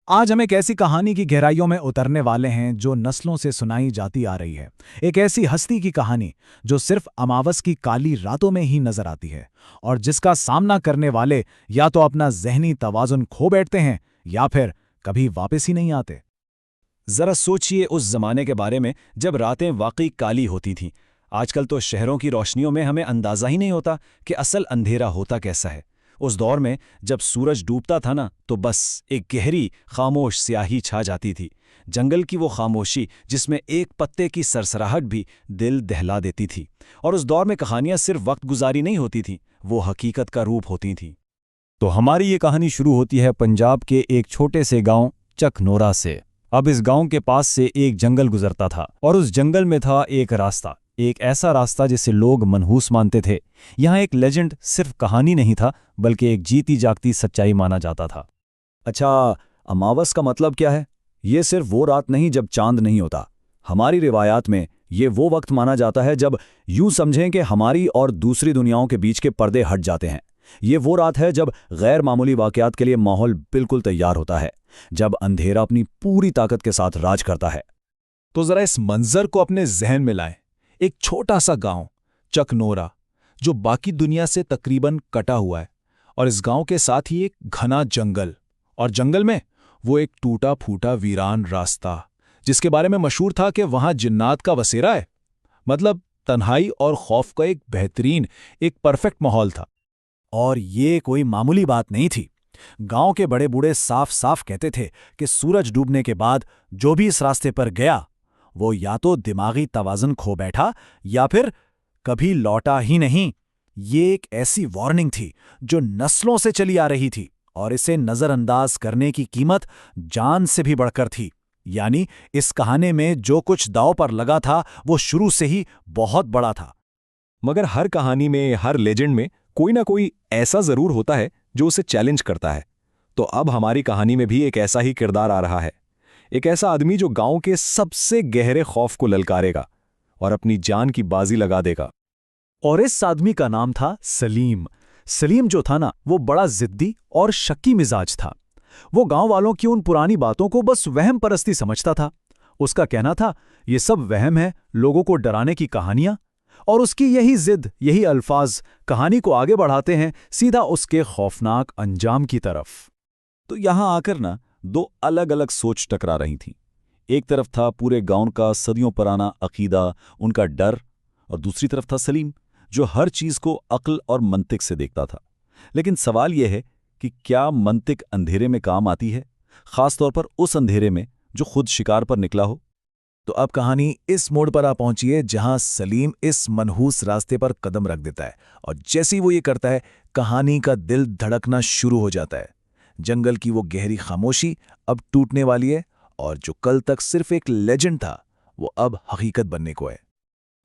आज हम एक ऐसी कहानी की गहराइयों में उतरने वाले हैं जो नस्लों से सुनाई जाती आ रही है। एक ऐसी हस्ती की कहानी जो सिर्फ अमावस की काली रातों में ही नजर आती है और जिसका सामना करने वाले या तो अपना ज़हनी तवाज़ुन खो बैठते हैं या फिर कभी वापस ही नहीं आते। जरा सोचिए उस जमाने के बारे में जब रातें वाकई काली होती थीं। आजकल तो शहरों की रोशनियों में हमें अंदाजा ही नहीं होता कि असल अंधेरा होता कैसा है। उस दौर में जब सूरज डूबता था ना, तो बस एक गहरी खामोश स्याही छा जाती थी। जंगल की वो खामोशी जिसमें एक पत्ते की सरसराहट भी दिल दहला देती थी। और उस दौर में कहानियां सिर्फ वक्त गुजारी नहीं होती थीं, वो हकीकत का रूप होती थीं। तो हमारी ये कहानी शुरू होती है पंजाब के एक छोटे से गांव चकनोरा से। अब इस गांव के पास से एक जंगल गुजरता था और उस जंगल में था एक रास्ता, एक ऐसा रास्ता जिसे लोग मनहूस मानते थे। यहाँ एक लेजेंड सिर्फ कहानी नहीं था, बल्कि एक जीती जागती सच्चाई माना जाता था। अच्छा, अमावस का मतलब क्या है? ये सिर्फ वो रात नहीं जब चांद नहीं होता। हमारी रिवायात में ये वो वक्त माना जाता है जब यूं समझें कि हमारी और दूसरी दुनियाओं के बीच के पर्दे हट जाते हैं। ये वो रात है जब गैर मामूली वाकयात के लिए माहौल बिल्कुल तैयार होता है, जब अंधेरा अपनी पूरी ताकत के साथ राज करता है। तो जरा इस मंजर को अपने जहन में लाएं। एक छोटा सा गांव चकनोरा जो बाकी दुनिया से तकरीबन कटा हुआ है, और इस गांव के साथ ही एक घना जंगल, और जंगल में वो एक टूटा फूटा वीरान रास्ता जिसके बारे में मशहूर था कि वहां जिन्नात का बसेरा है। मतलब तन्हाई और खौफ का एक बेहतरीन, एक परफेक्ट माहौल था। और ये कोई मामूली बात नहीं थी। गांव के बड़े बूढ़े साफ साफ कहते थे कि सूरज डूबने के बाद जो भी इस रास्ते पर गया वो या तो दिमागी तवाज़ुन खो बैठा या फिर कभी लौटा ही नहीं। ये एक ऐसी वार्निंग थी जो नस्लों से चली आ रही थी, और इसे नजरअंदाज करने की कीमत जान से भी बढ़कर थी। यानी इस कहानी में जो कुछ दांव पर लगा था वो शुरू से ही बहुत बड़ा था। मगर हर कहानी में, हर लेजेंड में कोई ना कोई ऐसा जरूर होता है जो उसे चैलेंज करता है। तो अब हमारी कहानी में भी एक ऐसा ही किरदार आ रहा है। एक ऐसा आदमी जो गांव के सबसे गहरे खौफ को ललकारेगा और अपनी जान की बाजी लगा देगा। और इस आदमी का नाम था सलीम। सलीम जो था ना, वो बड़ा जिद्दी और शक्की मिजाज था। वो गांव वालों की उन पुरानी बातों को बस वहम परस्ती समझता था। उसका कहना था ये सब वहम है, लोगों को डराने की कहानियां। और उसकी यही जिद, यही अल्फाज कहानी को आगे बढ़ाते हैं सीधा उसके खौफनाक अंजाम की तरफ। तो यहां आकर ना दो अलग अलग सोच टकरा रही थीं। एक तरफ था पूरे गांव का सदियों पुराना अकीदा, उनका डर, और दूसरी तरफ था सलीम जो हर चीज को अक्ल और मंतिक से देखता था। लेकिन सवाल यह है कि क्या मंतिक अंधेरे में काम आती है, खासतौर पर उस अंधेरे में जो खुद शिकार पर निकला हो? तो अब कहानी इस मोड़ पर आ पहुंची है जहां सलीम इस मनहूस रास्ते पर कदम रख देता है, और जैसे ही वो ये करता है कहानी का दिल धड़कना शुरू हो जाता है। जंगल की वो गहरी खामोशी अब टूटने वाली है, और जो कल तक सिर्फ एक लेजेंड था वो अब हकीकत बनने को है।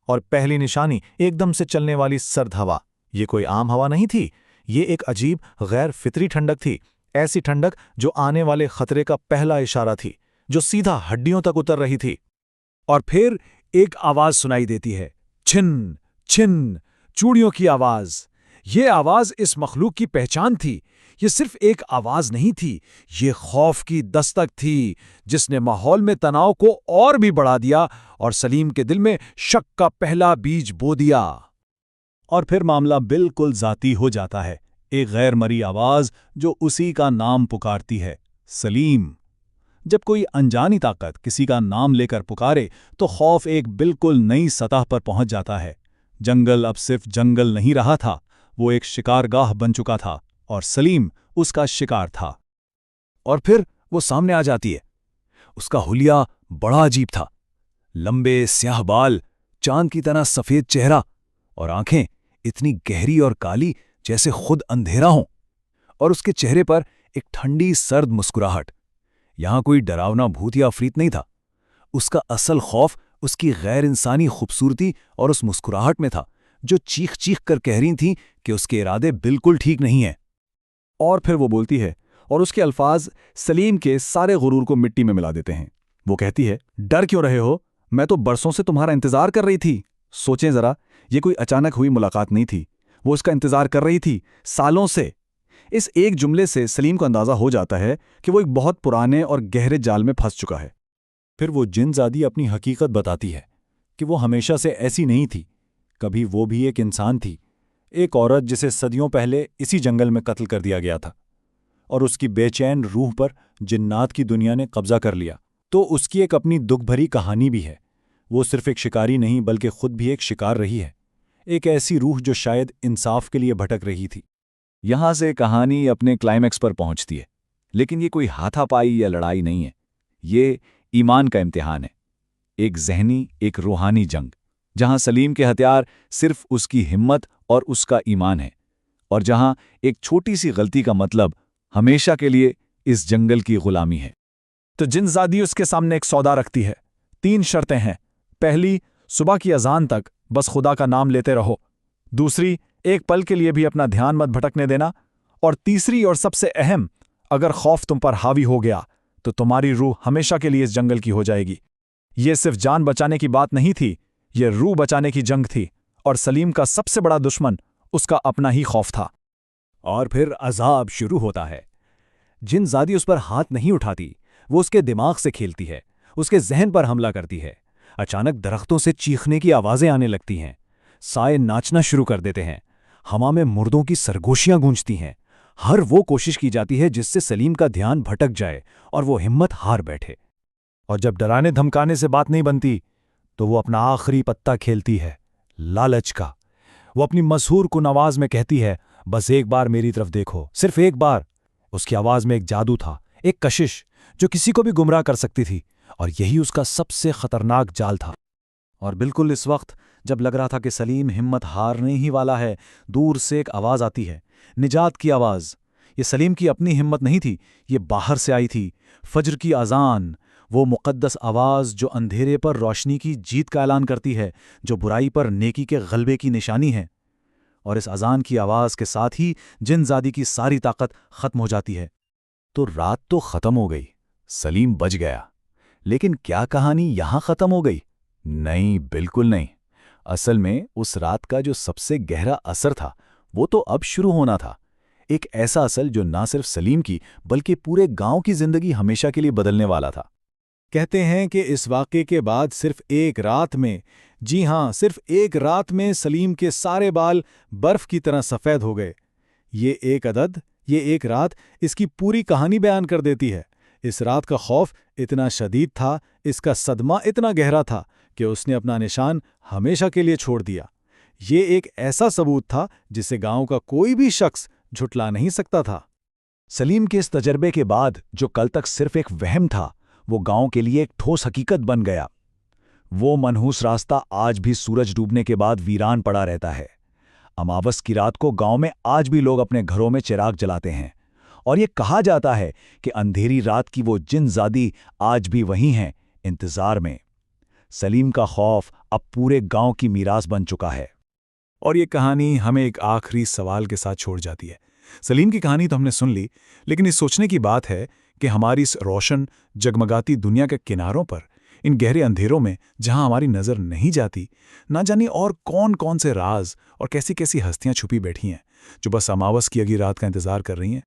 और पहली निशानी एकदम से चलने वाली सर्द हवा। ये कोई आम हवा नहीं थी, ये एक अजीब गैर फितरी ठंडक थी। ऐसी ठंडक जो आने वाले खतरे का पहला इशारा थी, जो सीधा हड्डियों तक उतर रही थी। और फिर एक आवाज सुनाई देती है, छिन छिन, चूड़ियों की आवाज। ये आवाज इस मखलूक की पहचान थी। ये सिर्फ एक आवाज नहीं थी, ये खौफ की दस्तक थी जिसने माहौल में तनाव को और भी बढ़ा दिया और सलीम के दिल में शक का पहला बीज बो दिया। और फिर मामला बिल्कुल जाती हो जाता है। एक गैर मरी आवाज जो उसी का नाम पुकारती है, सलीम। जब कोई अनजानी ताकत किसी का नाम लेकर पुकारे तो खौफ एक बिल्कुल नई सतह पर पहुंच जाता है। जंगल अब सिर्फ जंगल नहीं रहा था, वो एक शिकारगाह बन चुका था, और सलीम उसका शिकार था। और फिर वो सामने आ जाती है। उसका हुलिया बड़ा अजीब था। लंबे स्याह बाल, चांद की तरह सफेद चेहरा, और आंखें इतनी गहरी और काली जैसे खुद अंधेरा हो। और उसके चेहरे पर एक ठंडी सर्द मुस्कुराहट। यहां कोई डरावना भूत या अफरीत नहीं था। उसका असल खौफ उसकी गैर इंसानी खूबसूरती और उस मुस्कुराहट में था जो चीख चीख कर कह रही थी कि उसके इरादे बिल्कुल ठीक नहीं हैं। और फिर वो बोलती है, और उसके अल्फाज सलीम के सारे गुरूर को मिट्टी में मिला देते हैं। वो कहती है, डर क्यों रहे हो? मैं तो बरसों से तुम्हारा इंतजार कर रही थी। सोचें जरा, ये कोई अचानक हुई मुलाकात नहीं थी, वो उसका इंतजार कर रही थी सालों से। इस एक जुमले से सलीम को अंदाज़ा हो जाता है कि वो एक बहुत पुराने और गहरे जाल में फंस चुका है। फिर वो जिनज़ादी अपनी हकीकत बताती है कि वो हमेशा से ऐसी नहीं थी, कभी वो भी एक इंसान थी, एक औरत जिसे सदियों पहले इसी जंगल में कत्ल कर दिया गया था और उसकी बेचैन रूह पर जिन्नात की दुनिया ने कब्जा कर लिया। तो उसकी एक अपनी दुख भरी कहानी भी है। वो सिर्फ एक शिकारी नहीं बल्कि खुद भी एक शिकार रही है, एक ऐसी रूह जो शायद इंसाफ के लिए भटक रही थी। यहां से कहानी अपने क्लाइमैक्स पर पहुंचती है, लेकिन ये कोई हाथापाई या लड़ाई नहीं है। ये ईमान का इम्तिहान है, एक ज़हनी, एक रूहानी जंग, जहां सलीम के हथियार सिर्फ उसकी हिम्मत और उसका ईमान है, और जहां एक छोटी सी गलती का मतलब हमेशा के लिए इस जंगल की गुलामी है। तो जिनज़ादी उसके सामने एक सौदा रखती है। 3 शर्तें हैं। पहली, सुबह की अजान तक बस खुदा का नाम लेते रहो। दूसरी, एक पल के लिए भी अपना ध्यान मत भटकने देना। और तीसरी और सबसे अहम, अगर खौफ तुम पर हावी हो गया तो तुम्हारी रूह हमेशा के लिए इस जंगल की हो जाएगी। ये सिर्फ जान बचाने की बात नहीं थी, ये रूह बचाने की जंग थी, और सलीम का सबसे बड़ा दुश्मन उसका अपना ही खौफ था। और फिर अजाब शुरू होता है। जिनज़ादी उस पर हाथ नहीं उठाती, वो उसके दिमाग से खेलती है, उसके जहन पर हमला करती है। अचानक दरख्तों से चीखने की आवाज़ें आने लगती हैं, साए नाचना शुरू कर देते हैं, हवा में मुर्दों की सरगोशियां गूंजती हैं। हर वो कोशिश की जाती है जिससे सलीम का ध्यान भटक जाए और वो हिम्मत हार बैठे। और जब डराने धमकाने से बात नहीं बनती तो वो अपना आखिरी पत्ता खेलती है, लालच का। वो अपनी मशहूर कुन आवाज में कहती है, बस एक बार मेरी तरफ देखो, सिर्फ एक बार। उसकी आवाज में एक जादू था, एक कशिश जो किसी को भी गुमराह कर सकती थी, और यही उसका सबसे खतरनाक जाल था। और बिल्कुल इस वक्त जब लग रहा था कि सलीम हिम्मत हारने ही वाला है, दूर से एक आवाज आती है, निजात की आवाज। ये सलीम की अपनी हिम्मत नहीं थी, ये बाहर से आई थी, फज्र की अजान, वो मुक़द्दस आवाज़ जो अंधेरे पर रोशनी की जीत का ऐलान करती है, जो बुराई पर नेकी के गलबे की निशानी है। और इस अजान की आवाज़ के साथ ही जिनज़ादी की सारी ताकत ख़त्म हो जाती है। तो रात तो ख़त्म हो गई, सलीम बच गया। लेकिन क्या कहानी यहां ख़त्म हो गई? नहीं, बिल्कुल नहीं। असल में उस रात का जो सबसे गहरा असर था वो तो अब शुरू होना था। एक ऐसा असर जो ना सिर्फ सलीम की बल्कि पूरे गांव की जिंदगी हमेशा के लिए बदलने वाला था। कहते हैं कि इस वाक़े के बाद सिर्फ एक रात में, जी हां, सिर्फ एक रात में सलीम के सारे बाल बर्फ की तरह सफ़ेद हो गए। ये एक अदद, ये एक रात इसकी पूरी कहानी बयान कर देती है। इस रात का खौफ इतना शदीद था, इसका सदमा इतना गहरा था कि उसने अपना निशान हमेशा के लिए छोड़ दिया। ये एक ऐसा सबूत था जिसे गांव का कोई भी शख्स झुटला नहीं सकता था। सलीम के इस तजर्बे के बाद जो कल तक सिर्फ एक वहम था, वो गांव के लिए एक ठोस हकीकत बन गया। वो मनहूस रास्ता आज भी सूरज डूबने के बाद वीरान पड़ा रहता है। अमावस की रात को गांव में आज भी लोग अपने घरों में चिराग जलाते हैं, और ये कहा जाता है कि अंधेरी रात की वो जिनज़ादी आज भी वहीं हैं, इंतजार में। सलीम का खौफ अब पूरे गांव की मीरास बन चुका है। और ये कहानी हमें एक आखिरी सवाल के साथ छोड़ जाती है। सलीम की कहानी तो हमने सुन ली, लेकिन इस सोचने की बात है कि हमारी इस रोशन जगमगाती दुनिया के किनारों पर, इन गहरे अंधेरों में जहां हमारी नज़र नहीं जाती, ना जाने और कौन कौन से राज और कैसी कैसी हस्तियां छुपी बैठी हैं, जो बस अमावस की अगली रात का इंतजार कर रही हैं।